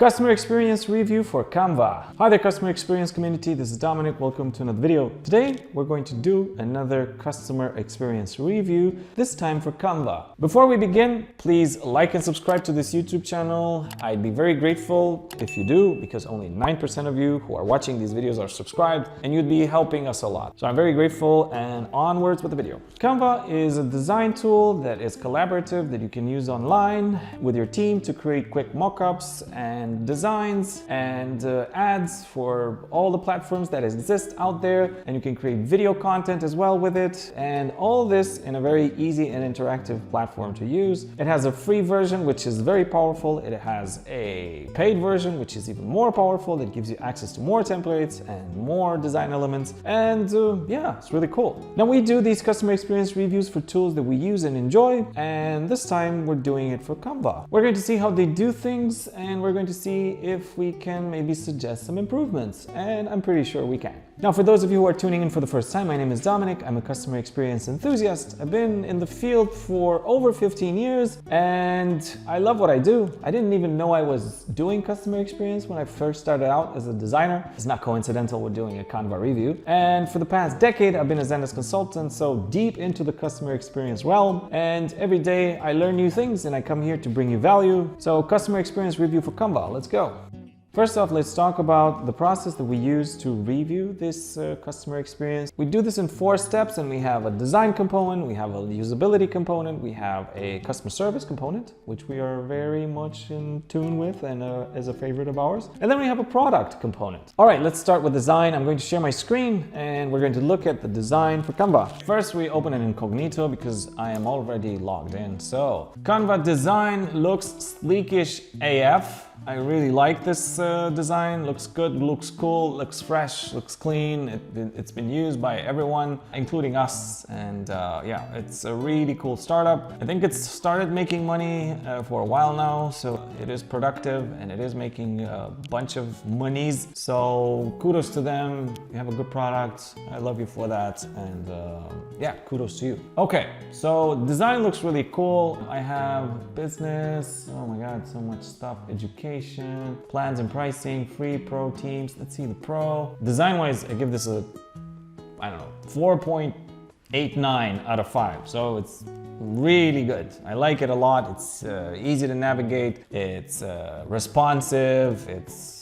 Customer experience review for Canva. Hi there, customer experience community. This is Dominic. Welcome to another video. Today, we're going to do another customer experience review, this time for Canva. Before we begin, please like and subscribe to this YouTube channel. I'd be very grateful if you do, because only 9% of you who are watching these videos are subscribed, and you'd be helping us a lot. So I'm very grateful, and onwards with the video. Canva is a design tool that is collaborative that you can use online with your team to create quick mockups and designs and ads for all the platforms that exist out there, and you can create video content as well with it, and all this in a very easy and interactive platform to use. It has a free version which is very powerful. It has a paid version which is even more powerful, that gives you access to more templates and more design elements, and yeah, it's really cool. Now we do these customer experience reviews for tools that we use and enjoy, and this time we're doing it for Canva. We're going to see how they do things, and we're going to see if we can maybe suggest some improvements, and I'm pretty sure we can. Now, for those of you who are tuning in for the first time, my name is Dominic. I'm a customer experience enthusiast. I've been in the field for over 15 years, and I love what I do. I didn't even know I was doing customer experience when I first started out as a designer. It's not coincidental we're doing a Canva review. And for the past decade, I've been a Zendesk consultant, so deep into the customer experience realm. And every day I learn new things, and I come here to bring you value. So customer experience review for Canva, let's go. First off, let's talk about the process that we use to review this customer experience. We do this in 4 steps, and we have a design component, we have a usability component, we have a customer service component, which we are very much in tune with and is a favorite of ours. And then we have a product component. All right, let's start with design. I'm going to share my screen, and we're going to look at the design for Canva. First, we open an incognito because I am already logged in. So Canva design looks sleekish AF. I really like this design. Looks good, looks cool, looks fresh, looks clean. It's been used by everyone, including us. And yeah, it's a really cool startup. I think it's started making money for a while now, so it is productive and it is making a bunch of monies. So kudos to them. You have a good product. I love you for that. And yeah, kudos to you. Okay, so design looks really cool. I have business. Oh my God, so much stuff. Education. Plans and pricing, free, pro, teams. Let's see the pro. Design-wise, I give this a, I don't know, 4.89 out of 5. So it's really good. I like it a lot. It's easy to navigate. It's responsive. It's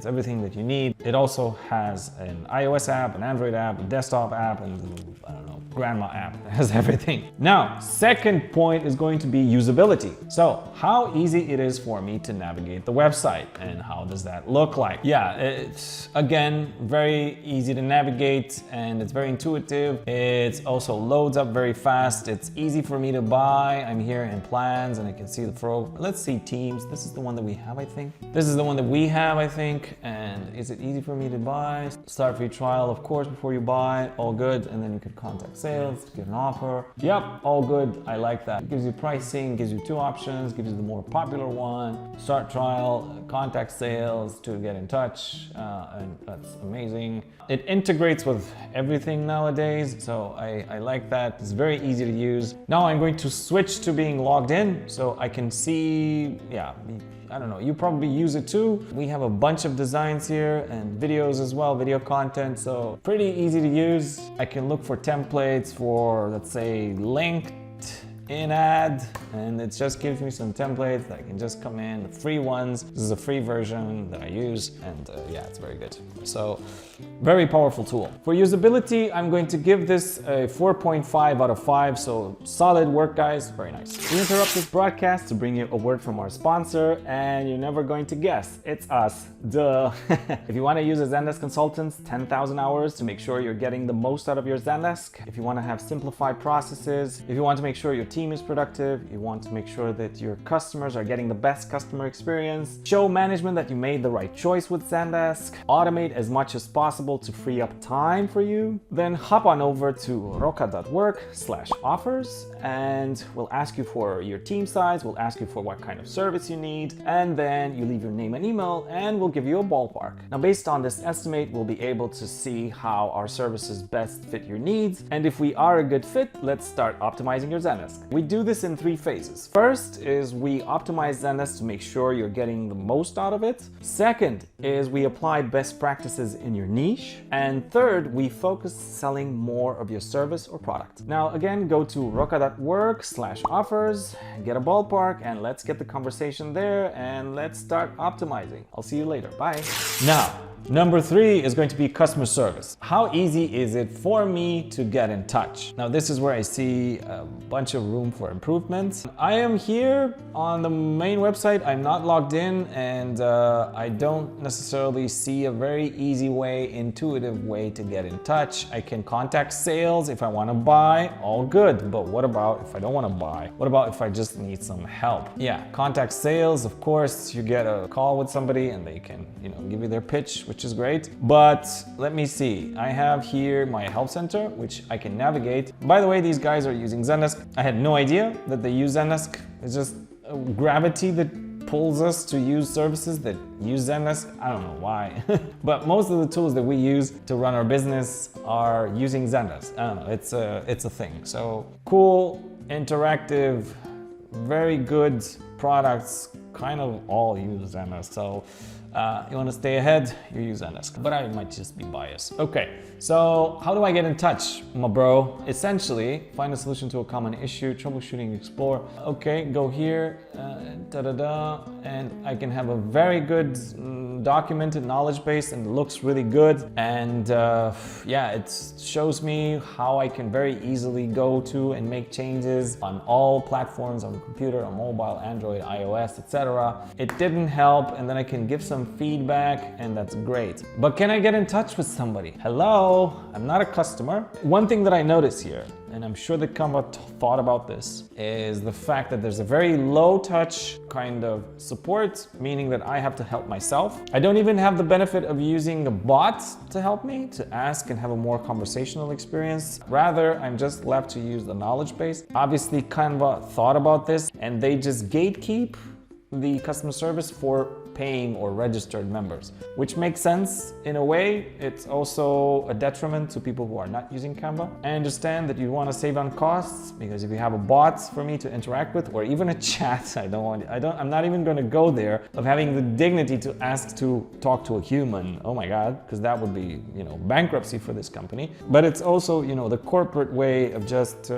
everything that you need. It also has an iOS app, an Android app, a desktop app, and I don't know, grandma app. It has everything. Now, second point is going to be usability. So how easy it is for me to navigate the website, and how does that look like? Yeah, it's again very easy to navigate, and it's very intuitive. It also loads up very fast. It's easy for me to buy. I'm here in plans, and I can see the pro. Let's see teams. This is the one that we have, I think. This is the one that we have, I think. And is it easy for me to buy? Start free trial, of course, before you buy. All good. And then you can contact sales to get an offer. Yep, all good. I like that. It gives you pricing, gives you 2 options, gives you the more popular one. Start trial, contact sales to get in touch, and that's amazing. It integrates with everything nowadays, so I like that. It's very easy to use. Now I'm going to switch to being logged in, so I can see, yeah, I don't know, you probably use it too. We have a bunch of designs here and videos as well, video content, so pretty easy to use. I can look for templates for, let's say, linked in ad, and it just gives me some templates that I can just come in, the free ones. This is a free version that I use, and yeah, it's very good. So very powerful tool. For usability, I'm going to give this a 4.5 out of 5, so solid work, guys. Very nice. We interrupt this broadcast to bring you a word from our sponsor, and you're never going to guess, it's us. Duh. If you want to use a Zendesk consultant's 10,000 hours to make sure you're getting the most out of your Zendesk, if you want to have simplified processes, if you want to make sure your team is productive, you want to make sure that your customers are getting the best customer experience, show management that you made the right choice with Zendesk, automate as much as possible to free up time for you, then hop on over to roka.work/offers, and we'll ask you for your team size, we'll ask you for what kind of service you need, and then you leave your name and email, and we'll give you a ballpark. Now, based on this estimate, we'll be able to see how our services best fit your needs, and if we are a good fit, let's start optimizing your Zendesk. We do this in 3 phases. First is we optimize Zendesk to make sure you're getting the most out of it. Second is we apply best practices in your niche. And third, we focus selling more of your service or product. Now, again, go to roka.work/offers, get a ballpark, and let's get the conversation there and let's start optimizing. I'll see you later. Bye. Now, number 3 is going to be customer service. How easy is it for me to get in touch? Now, this is where I see a bunch of room for improvement. I am here on the main website. I'm not logged in, and I don't necessarily see a very easy way, intuitive way to get in touch. I can contact sales if I want to buy, all good. But what about if I don't want to buy? What about if I just need some help? Yeah, contact sales, of course, you get a call with somebody and they can, give you their pitch, which is great. But let me see, I have here my help center, which I can navigate. By the way, these guys are using Zendesk. I had no idea that they use Zendesk. It's just gravity that pulls us to use services that use Zendesk. I don't know why, but most of the tools that we use to run our business are using Zendesk. I don't know, it's a thing. So cool, interactive, very good products, kind of all use Zendesk. So you want to stay ahead, you use Zendesk, but I might just be biased. Okay, so how do I get in touch, my bro? Essentially, find a solution to a common issue, troubleshooting, explore. Okay, go here, and I can have a very good documented knowledge base and it looks really good. And yeah, it shows me how I can very easily go to and make changes on all platforms, on computer, on mobile, Android, iOS, etc. It didn't help, and then I can give some feedback, and that's great. But can I get in touch with somebody? Hello, I'm not a customer. One thing that I notice here, and I'm sure that Canva thought about this, is the fact that there's a very low touch kind of support, meaning that I have to help myself. I don't even have the benefit of using a bot to help me, to ask and have a more conversational experience. Rather, I'm just left to use the knowledge base. Obviously, Canva thought about this and they just gatekeep the customer service for paying or registered members, which makes sense in a way. It's also a detriment to people who are not using Canva. I understand that you want to save on costs, because if you have a bot for me to interact with, or even a chat, I'm not even going to go there of having the dignity to ask to talk to a human. Oh my God, because that would be, bankruptcy for this company. But it's also, the corporate way of just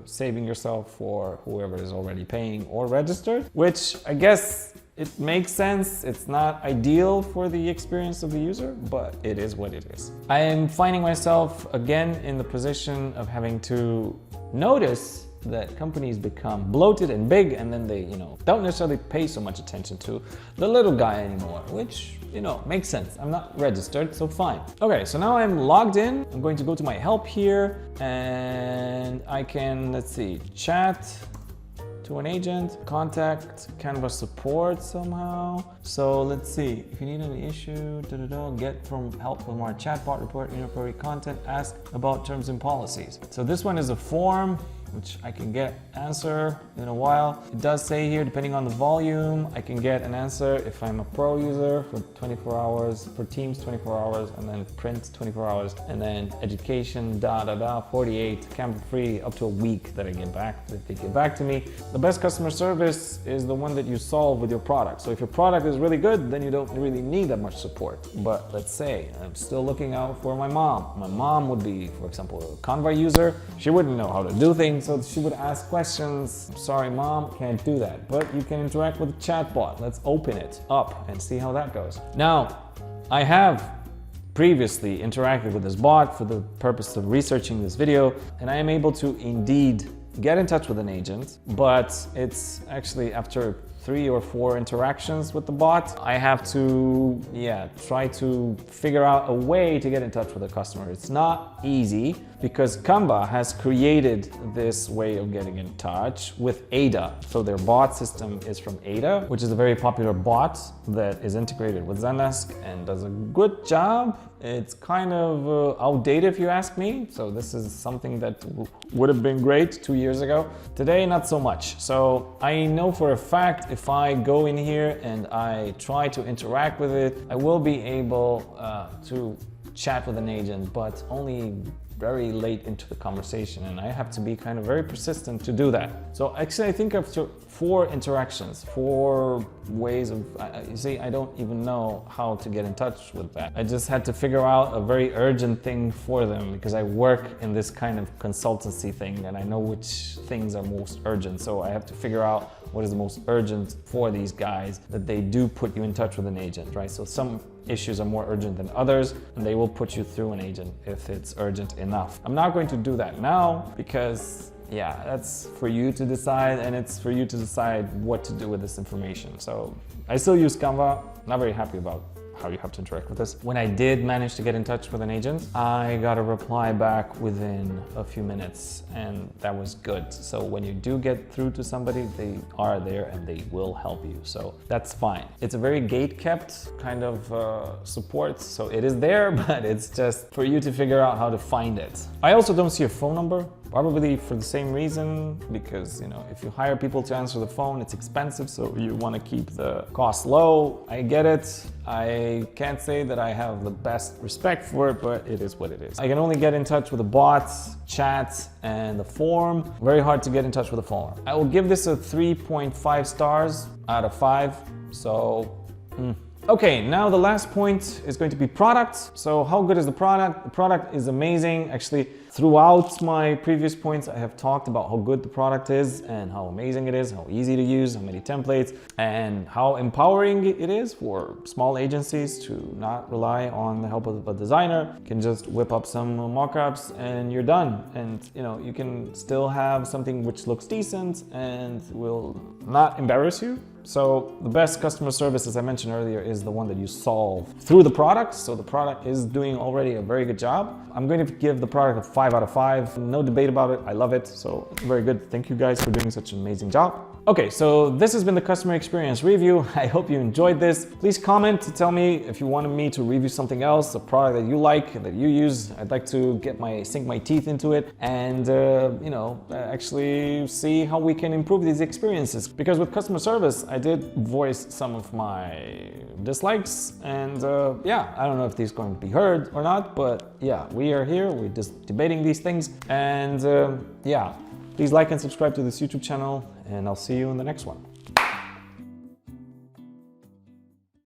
saving yourself for whoever is already paying or registered, which I guess it makes sense. It's not ideal for the experience of the user, but it is what it is. I am finding myself again in the position of having to notice that companies become bloated and big, and then they, don't necessarily pay so much attention to the little guy anymore, which, makes sense. I'm not registered, so fine. Okay, so now I'm logged in. I'm going to go to my help here, and I can, let's see, chat to an agent, contact Canva support somehow. So let's see, if you need any issue, get from help from our chatbot, report inappropriate content, ask about terms and policies. So this one is a form which I can get answer in a while. It does say here, depending on the volume, I can get an answer if I'm a pro user for 24 hours, for Teams 24 hours, and then print 24 hours, and then education, 48, Canva free, up to a week that they get back to me. The best customer service is the one that you solve with your product. So if your product is really good, then you don't really need that much support. But let's say I'm still looking out for my mom. My mom would be, for example, a Canva user. She wouldn't know how to do things, so she would ask questions. Sorry, mom, can't do that. But you can interact with the chatbot. Let's open it up and see how that goes. Now, I have previously interacted with this bot for the purpose of researching this video, and I am able to indeed get in touch with an agent, but it's actually after 3 or 4 interactions with the bot, I have to, try to figure out a way to get in touch with a customer. It's not easy because Canva has created this way of getting in touch with Ada. So their bot system is from Ada, which is a very popular bot that is integrated with Zendesk and does a good job. It's kind of outdated if you ask me. So this is something that would have been great 2 years ago. Today, not so much. So I know for a fact if I go in here and I try to interact with it, I will be able to chat with an agent, but only very late into the conversation, and I have to be kind of very persistent to do that. So actually I think after 4 interactions, 4 ways of, you see, I don't even know how to get in touch with that. I just had to figure out a very urgent thing for them because I work in this kind of consultancy thing and I know which things are most urgent. So I have to figure out what is the most urgent for these guys, that they do put you in touch with an agent, right? So some issues are more urgent than others, and they will put you through an agent if it's urgent enough. I'm not going to do that now because, yeah, that's for you to decide, and it's for you to decide what to do with this information. So I still use Canva, not very happy about how you have to interact with this. When I did manage to get in touch with an agent, I got a reply back within a few minutes, and that was good. So when you do get through to somebody, they are there and they will help you. So that's fine. It's a very gate-kept kind of support. So it is there, but it's just for you to figure out how to find it. I also don't see a phone number. Probably for the same reason, because if you hire people to answer the phone, it's expensive, so you want to keep the cost low. I get it. I can't say that I have the best respect for it, but it is what it is. I can only get in touch with the bots, chat, and the form. Very hard to get in touch with the form. I will give this a 3.5 stars out of 5. So, Okay, now the last point is going to be product. So how good is the product? The product is amazing. Actually, throughout my previous points, I have talked about how good the product is and how amazing it is, how easy to use, how many templates, and how empowering it is for small agencies to not rely on the help of a designer. You can just whip up some mock-ups and you're done. And you can still have something which looks decent and will not embarrass you. So the best customer service, as I mentioned earlier, is the one that you solve through the product. So the product is doing already a very good job. I'm going to give the product a 5 out of 5. No debate about it. I love it. So very good. Thank you guys for doing such an amazing job. Okay, so this has been the customer experience review. I hope you enjoyed this. Please comment to tell me if you wanted me to review something else, a product that you like, that you use. I'd like to sink my teeth into it and, actually see how we can improve these experiences. Because with customer service, I did voice some of my dislikes and yeah, I don't know if these are going to be heard or not, but yeah, we are here. We're just debating these things and yeah. Please like and subscribe to this YouTube channel, and I'll see you in the next one.